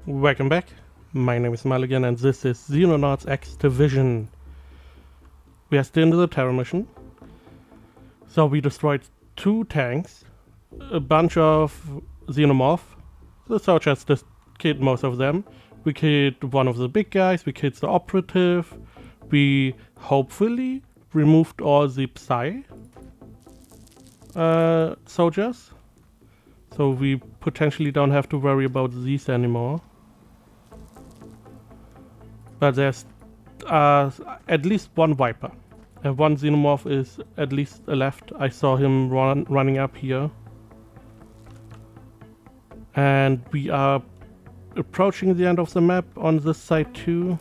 Welcome back. My name is Mulligan and this is Xenonauts X-Division. We are still in the terror mission. So we destroyed 2 tanks, a bunch of xenomorph. The soldiers just killed most of them. We killed one of the big guys, we killed the operative. We hopefully removed all the Psy soldiers. So we potentially don't have to worry about these anymore. But there's at least one Viper. And one Xenomorph is at least left. I saw him running up here. And we are approaching the end of the map on this side too.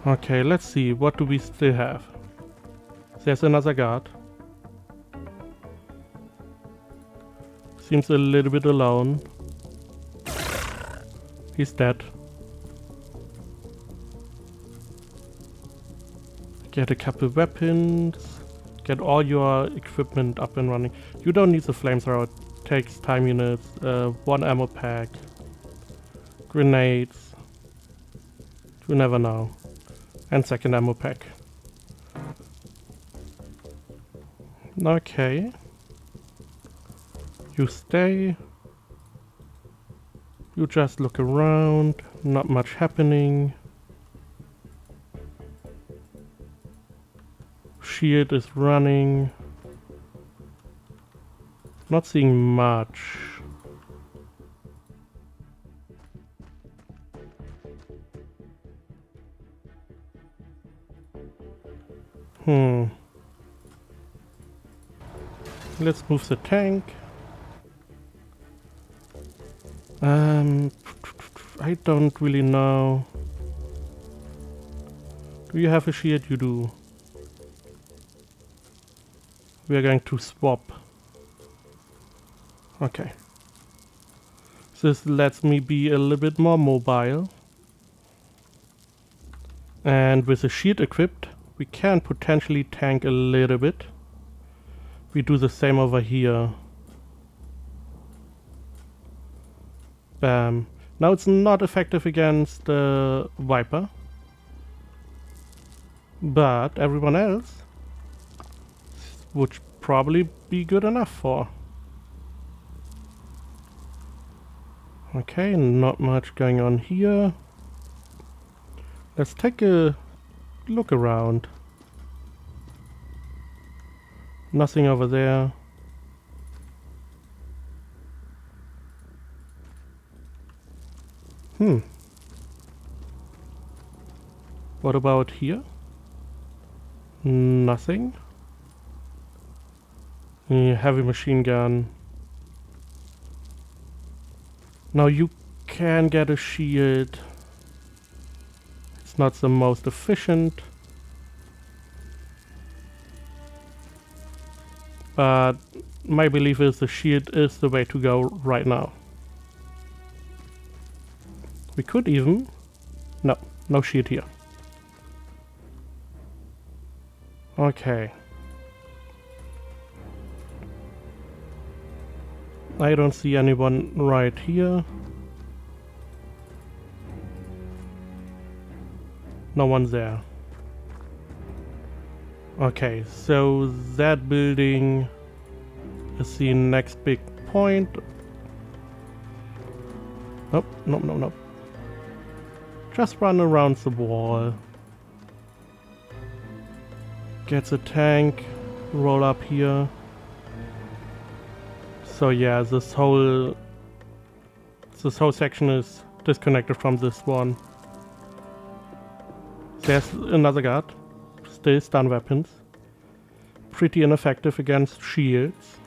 Okay, let's see. What do we still have? There's another guard. Seems a little bit alone. He's dead. Get a couple weapons. Get all your equipment up and running. You don't need the flamethrower. It takes time units. 1 ammo pack. Grenades. You never know. And 2nd ammo pack. Okay. You stay. You just look around. Not much happening. Shield is running. Not seeing much. Let's move the tank. I don't really know. Do you have a shield? You do. We are going to swap. Okay. This lets me be a little bit more mobile. And with the shield equipped, we can potentially tank a little bit. We do the same over here. Bam. Now it's not effective against the Viper. But everyone else would probably be good enough for. Okay, not much going on here. Let's take a look around. Nothing over there. What about here? Nothing. Heavy machine gun. Now you can get a shield. It's not the most efficient. But my belief is the shield is the way to go right now. We could even... No shield here. Okay. I don't see anyone right here. No one's there. Okay, so that building is the next big point. Nope, nope. Just run around the wall. Get the tank, roll up here. So yeah, this whole section is disconnected from this one. There's another guard. Still stun weapons. Pretty ineffective against shields.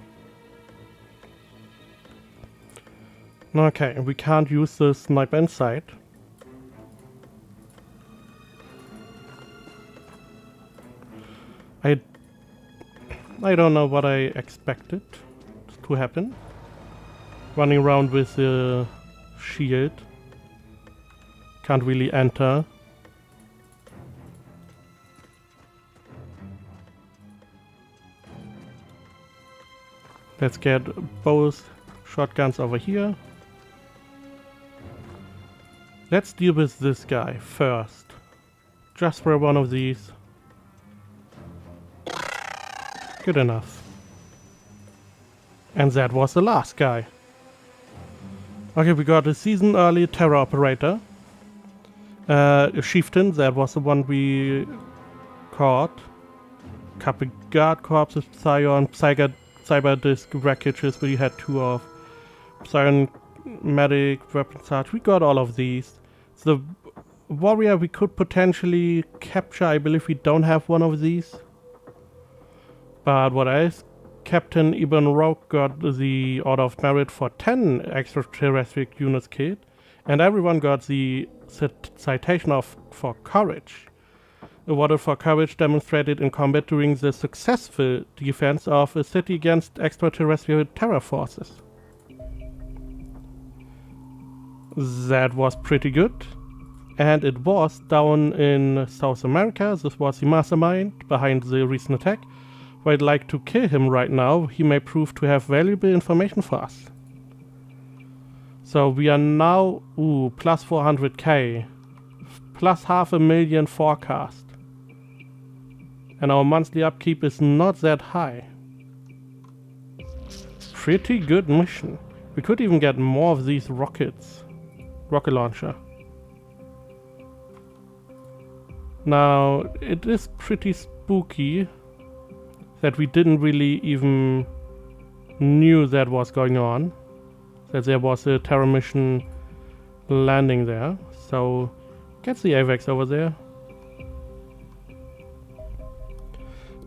Okay, we can't use the sniper inside. I don't know what I expected to happen. Running around with a shield. Can't really enter. Let's get both shotguns over here. Let's deal with this guy first. Just for one of these. Good enough. And that was the last guy. Okay, we got a season early terror operator. A chieftain, that was the one we caught. Couple guard corpses, Psion, cyber disc wreckages we had 2 of. Psion medic, weapon charge, we got all of these. The warrior we could potentially capture, I believe we don't have one of these. But what else? Captain Ibn Roque got the Order of Merit for 10 extraterrestrial units killed, and everyone got the citation for courage. Awarded for courage demonstrated in combat during the successful defense of a city against extraterrestrial terror forces. That was pretty good. And it was down in South America. This was the mastermind behind the recent attack. I'd like to kill him right now. He may prove to have valuable information for us. So we are now, plus 400k, plus 500,000 forecast. And our monthly upkeep is not that high. Pretty good mission. We could even get more of these rockets. Rocket launcher. Now, it is pretty spooky that we didn't really even knew that was going on, that there was a terror mission landing there. So get the AVAX over there.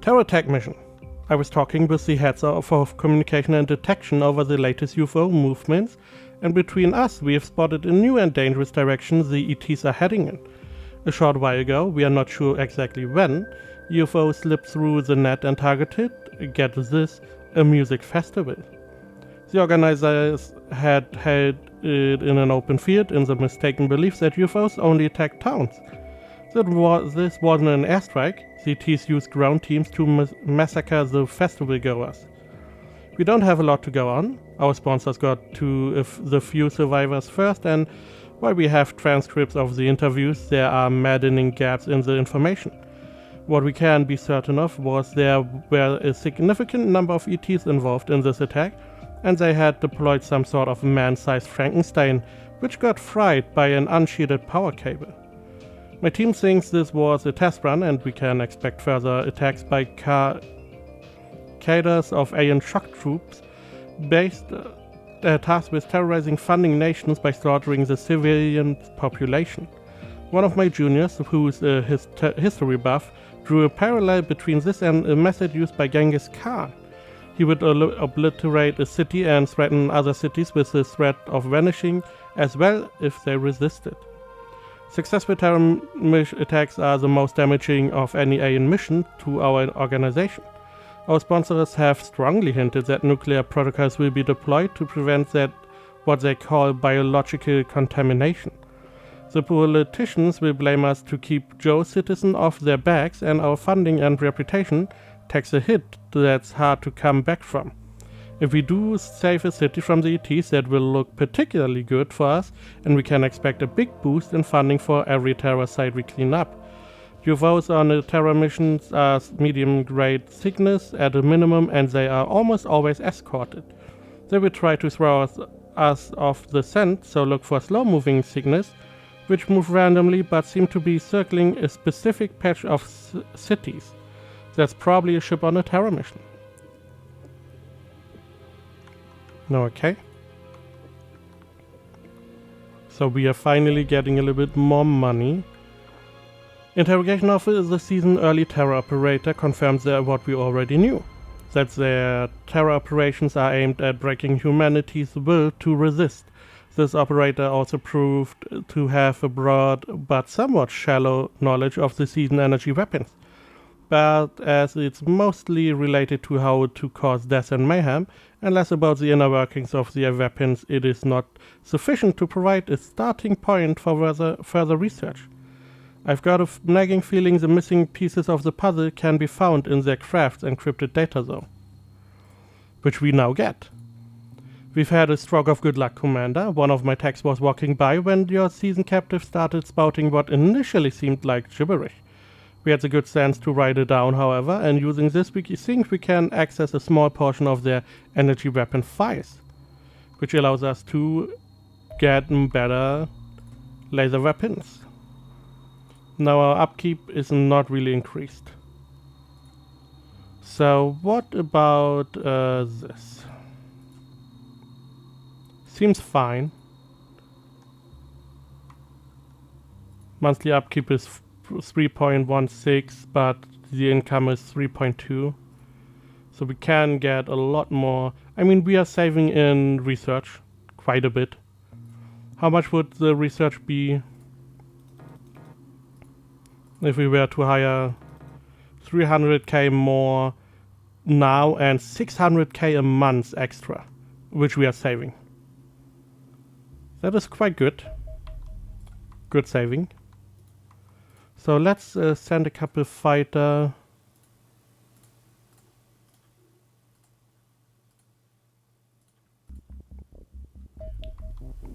Terror attack mission. I was talking with the heads of communication and detection over the latest UFO movements, and between us we have spotted a new and dangerous direction the ETs are heading in. A short while ago, we are not sure exactly when, UFO slipped through the net and targeted, get this, a music festival. The organizers had held it in an open field in the mistaken belief that UFOs only attack towns. This wasn't an airstrike. The ETs used ground teams to massacre the festival goers. We don't have a lot to go on. Our sponsors got to the few survivors first, and while we have transcripts of the interviews, there are maddening gaps in the information. What we can be certain of was there were a significant number of ETs involved in this attack, and they had deployed some sort of man-sized Frankenstein, which got fried by an unshielded power cable. My team thinks this was a test run, and we can expect further attacks by cadres of alien shock troops tasked with terrorizing funding nations by slaughtering the civilian population. One of my juniors, who's a history buff, drew a parallel between this and a method used by Genghis Khan. He would obliterate a city and threaten other cities with the threat of vanishing as well if they resisted. Successful terror attacks are the most damaging of any alien mission to our organization. Our sponsors have strongly hinted that nuclear protocols will be deployed to prevent that what they call biological contamination. The politicians will blame us to keep Joe citizens off their backs, and our funding and reputation takes a hit that's hard to come back from. If we do save a city from the ETs, that will look particularly good for us, and we can expect a big boost in funding for every terror site we clean up. UFOs on the terror missions are medium-grade sickness at a minimum, and they are almost always escorted. They will try to throw us off the scent, so look for slow-moving sickness, which move randomly but seem to be circling a specific patch of cities. That's probably a ship on a terror mission. Okay. So we are finally getting a little bit more money. Interrogation officer, the season early terror operator, confirms what we already knew. That their terror operations are aimed at breaking humanity's will to resist. This operator also proved to have a broad but somewhat shallow knowledge of the season energy weapons. But as it's mostly related to how to cause death and mayhem, and less about the inner workings of their weapons, it is not sufficient to provide a starting point for further research. I've got a nagging feeling the missing pieces of the puzzle can be found in their craft's encrypted data though. which we now get. We've had a stroke of good luck, Commander. One of my techs was walking by when your seasoned captive started spouting what initially seemed like gibberish. We had the good sense to write it down, however, and using this we think we can access a small portion of their energy weapon fires, which allows us to get better laser weapons. Now our upkeep is not really increased. So what about this? Seems fine. Monthly upkeep is 3.16, but the income is 3.2. So we can get a lot more. I mean, we are saving in research quite a bit. How much would the research be if we were to hire 300k more now and 600k a month extra, which we are saving? That is quite good. Good saving. So let's send a couple fighter.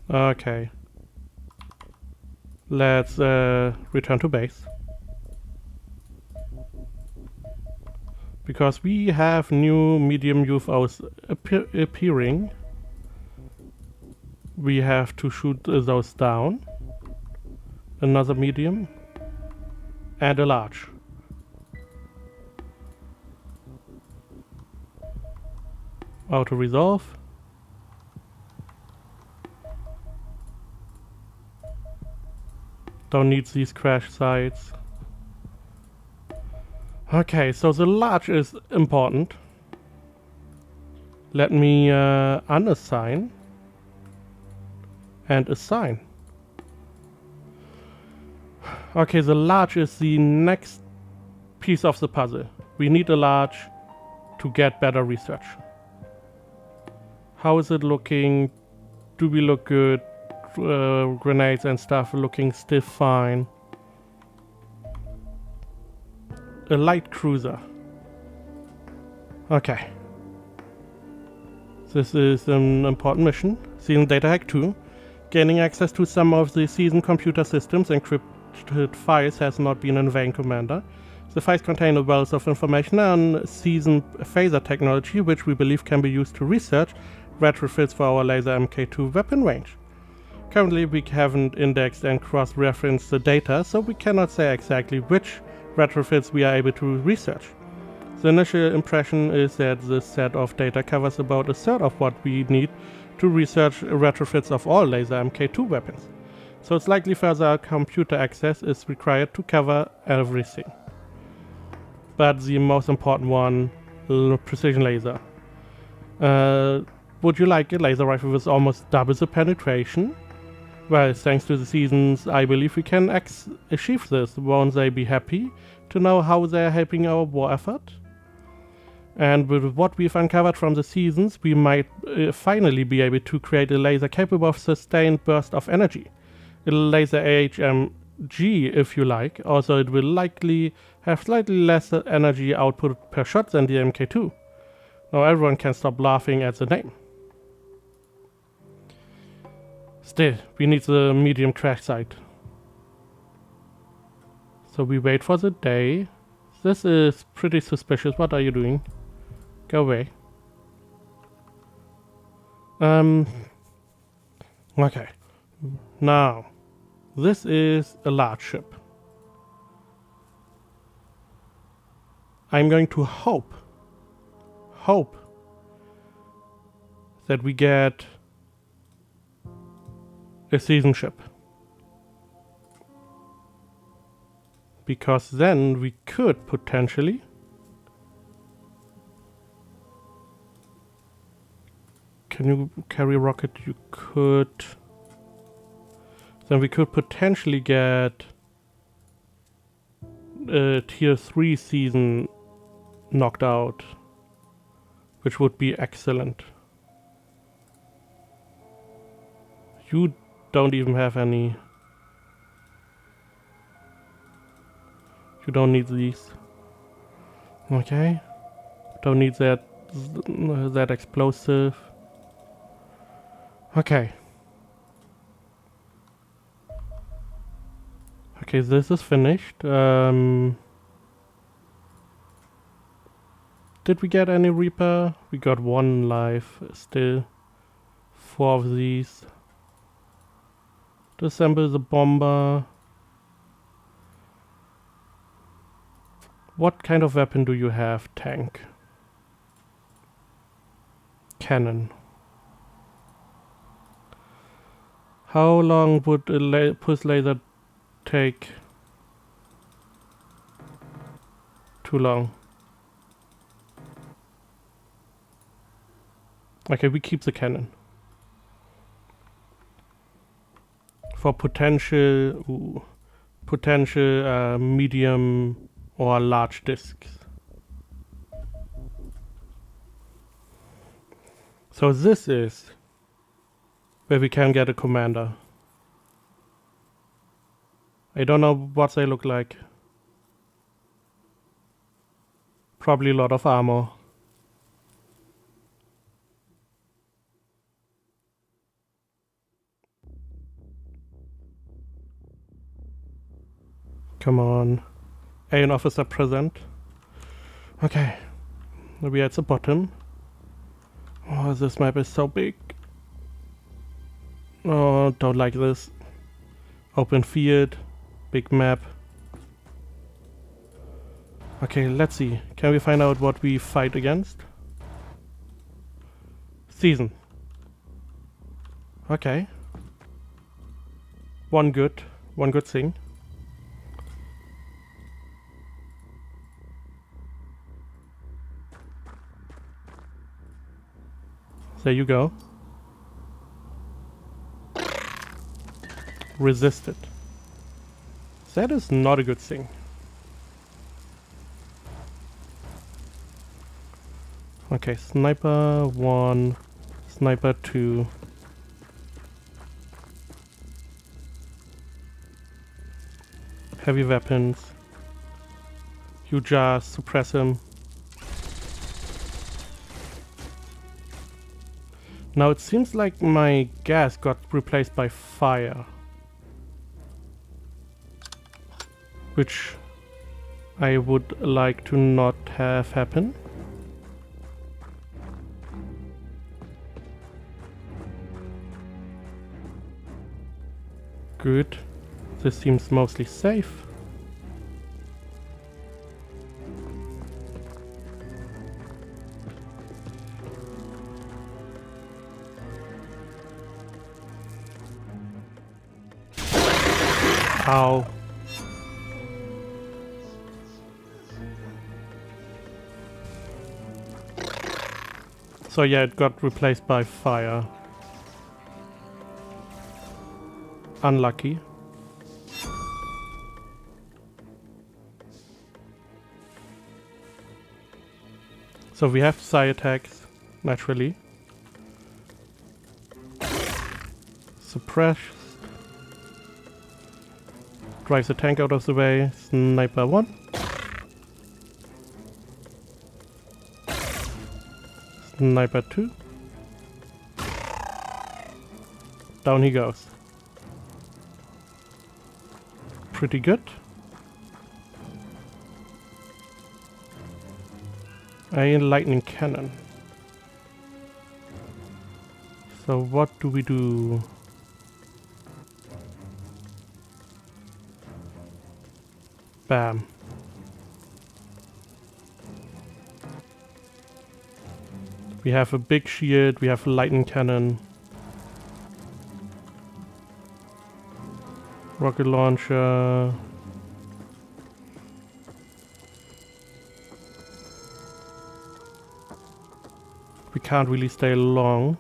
Okay. Let's return to base. Because we have new medium UFOs appearing. We have to shoot those down. Another medium. And a large. Auto resolve. Don't need these crash sites. Okay, so the large is important. Let me unassign and assign. Okay, the large is the next piece of the puzzle. We need a large to get better research. How is it looking? Do we look good? Grenades and stuff looking still fine. A light cruiser. Okay. This is an important mission. Season Data Hack 2. Gaining access to some of the season computer systems encrypted files has not been in vain, Commander. The files contain a wealth of information on season phaser technology, which we believe can be used to research retrofits for our laser MK2 weapon range. Currently, we haven't indexed and cross-referenced the data, so we cannot say exactly which retrofits we are able to research. The initial impression is that this set of data covers about a third of what we need to research retrofits of all laser MK2 weapons. So it's likely further computer access is required to cover everything. But the most important one, precision laser. Would you like a laser rifle with almost double the penetration? Well, thanks to the seasons, I believe we can achieve this. Won't they be happy to know how they are helping our war effort? And with what we've uncovered from the seasons, we might finally be able to create a laser capable of sustained burst of energy. A laser AHMG, if you like, also it will likely have slightly less energy output per shot than the MK2. Now everyone can stop laughing at the name. Still, we need the medium crash site. So we wait for the day. This is pretty suspicious. What are you doing? Go away. Okay. Now, this is a large ship. I'm going to hope that we get a season ship. Because then we could potentially can you carry a rocket? You could. Then we could potentially get a tier 3 season knocked out, which would be excellent. You don't even have any. You don't need these. Okay. Don't need that that explosive. Okay. Okay, this is finished. Did we get any Reaper? We got 1 life still. 4 of these. Disassemble the bomber. What kind of weapon do you have? Tank. Cannon. How long would a pulse laser take? Too long. Okay, we keep the cannon. For potential medium or large discs. So this is where we can get a commander. I don't know what they look like. Probably a lot of armor. Come on. An officer present. Okay. We're at the bottom. Oh, this map is so big. Oh, don't like this. Open field. Big map. Okay, let's see. Can we find out what we fight against? Season. Okay. One good thing. There you go. Resisted. That is not a good thing. Okay, sniper 1, sniper 2. Heavy weapons. You just suppress him. Now it seems like my gas got replaced by fire. Which I would like to not have happen. Good. This seems mostly safe. Ow. So yeah, it got replaced by fire. Unlucky. So we have psi attacks, naturally. Suppress. Drives the tank out of the way. Sniper 1. Sniper 2. Down he goes. Pretty good. A lightning cannon. So what do we do? Bam. We have a big shield, we have a lightning cannon. Rocket launcher. We can't really stay long.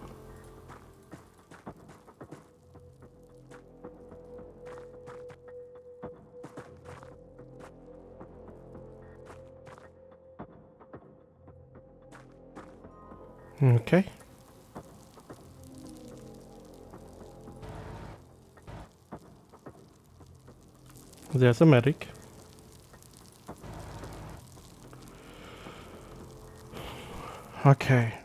Okay. There's a medic. Okay.